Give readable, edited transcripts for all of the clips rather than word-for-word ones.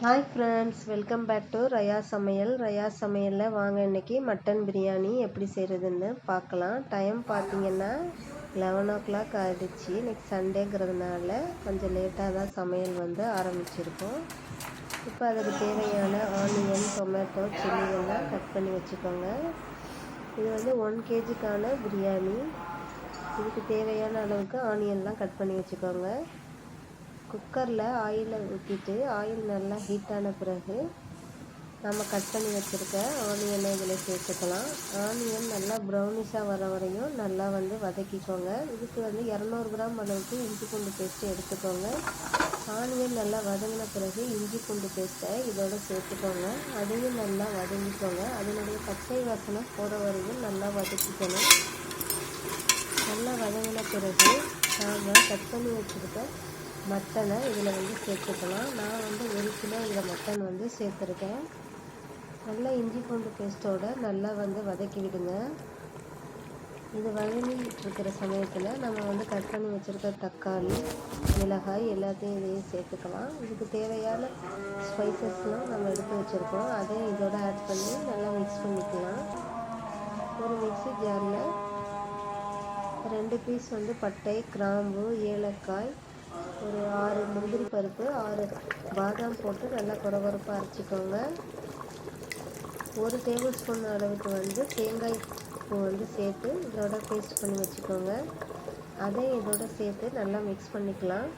Hi friends, welcome back to Raya Samayal. Raya சமையலில் வாங்க இன்றைக்கி மட்டன் பிரியாணி எப்படி செய்கிறதுன்னு பார்க்கலாம். டைம் பார்த்திங்கன்னா 11 o'clock ஆகிடுச்சு. இன்றைக்கி சண்டேங்கிறதுனால கொஞ்சம் லேட்டாக தான் சமையல் ஆரம்பிச்சிருக்கோம். இப்போ அதுக்கு தேவையான ஆனியன், டொமேட்டோ, சில்லி எல்லாம் கட் பண்ணி வச்சுக்கோங்க. இது 1 kgக்கான பிரியாணி. இதுக்கு தேவையான அளவுக்கு ஆனியன்லாம் கட் பண்ணி வச்சுக்கோங்க. குக்கரில் ஆயிலை ஊற்றிட்டு ஆயில் நல்லா ஹீட்டான பிறகு நம்ம கட் பண்ணி வச்சுருக்க ஆனியனை இதில் சேர்த்துக்கலாம். ஆனியன் நல்லா ப்ரௌனிஷாக வர வரையும் நல்லா வதக்கிக்கோங்க. இதுக்கு 200 கிராம் அளவுக்கு இஞ்சி பூண்டு பேஸ்ட்டு எடுத்துக்கோங்க. ஆனியன் நல்லா வதங்கின பிறகு இஞ்சி பூண்டு பேஸ்ட்டை இதோட சேர்த்துக்கோங்க. அதையும் நல்லா வதங்கிக்கோங்க. அதனுடைய பச்சை வாசனை போகிற வரையும் நல்லா வதக்கிக்கணும். நல்லா வதங்கின பிறகு நாம் கட் பண்ணி வச்சுருக்க மட்டனை இதில் சேர்த்துக்கலாம். நான் 1 கிலோ இதில் மட்டன் சேர்த்துருக்கேன். நல்லா இஞ்சி பூண்டு பேஸ்ட்டோடு நல்லா வதக்கி விடுங்க. இது வதங்கிட்டுருக்கிற சமயத்தில் நம்ம கட் பண்ணி வச்சுருக்க தக்காளி, மிளகாய் எல்லாத்தையும் இதையும் சேர்த்துக்கலாம். இதுக்கு தேவையான ஸ்பைசஸ்லாம் நம்ம எடுத்து வச்சுருக்கோம். அதையும் இதோட ஆட் பண்ணி நல்லா மிக்ஸ் பண்ணிக்கலாம். ஒரு மிக்ஸி ஜாரில் 2 பீஸ் பட்டை, கிராம்பு, ஏலக்காய், ஒரு 6 முந்திரி பருப்பு, 6 பாதாம் போட்டு நல்லா கொரகொரப்பாக அரைச்சிக்கோங்க. 1 டேபிள் ஸ்பூன் அளவுக்கு தேங்காய் பூ சேர்த்து இதோட பேஸ்ட் பண்ணி வச்சுக்கோங்க. அதையும் இதோட சேர்த்து நல்லா மிக்ஸ் பண்ணிக்கலாம்.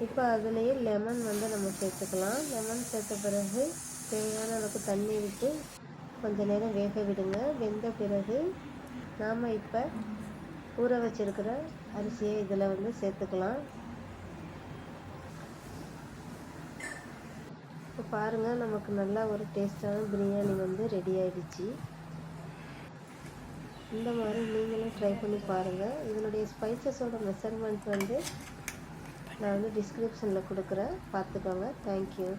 இப்போ அதுலேயே லெமன் நம்ம சேர்த்துக்கலாம். லெமன் சேர்த்த பிறகு தேவையான அளவுக்கு தண்ணி விட்டு கொஞ்ச நேரம் வேக விடுங்க. வெந்த பிறகு நாம் இப்போ ஊற வச்சிருக்கிற அரிசியை இதில் சேர்த்துக்கலாம். இப்போ பாருங்கள், நமக்கு நல்லா ஒரு டேஸ்டான பிரியாணி ரெடி ஆகிடுச்சு. இந்த மாதிரி நீங்களும் ட்ரை பண்ணி பாருங்கள். இதனுடைய ஸ்பைசஸோட மெஷர்மெண்ட் நான் டிஸ்கிரிப்ஷனில் கொடுக்குறேன், பார்த்துக்கோங்க. தேங்க்யூ.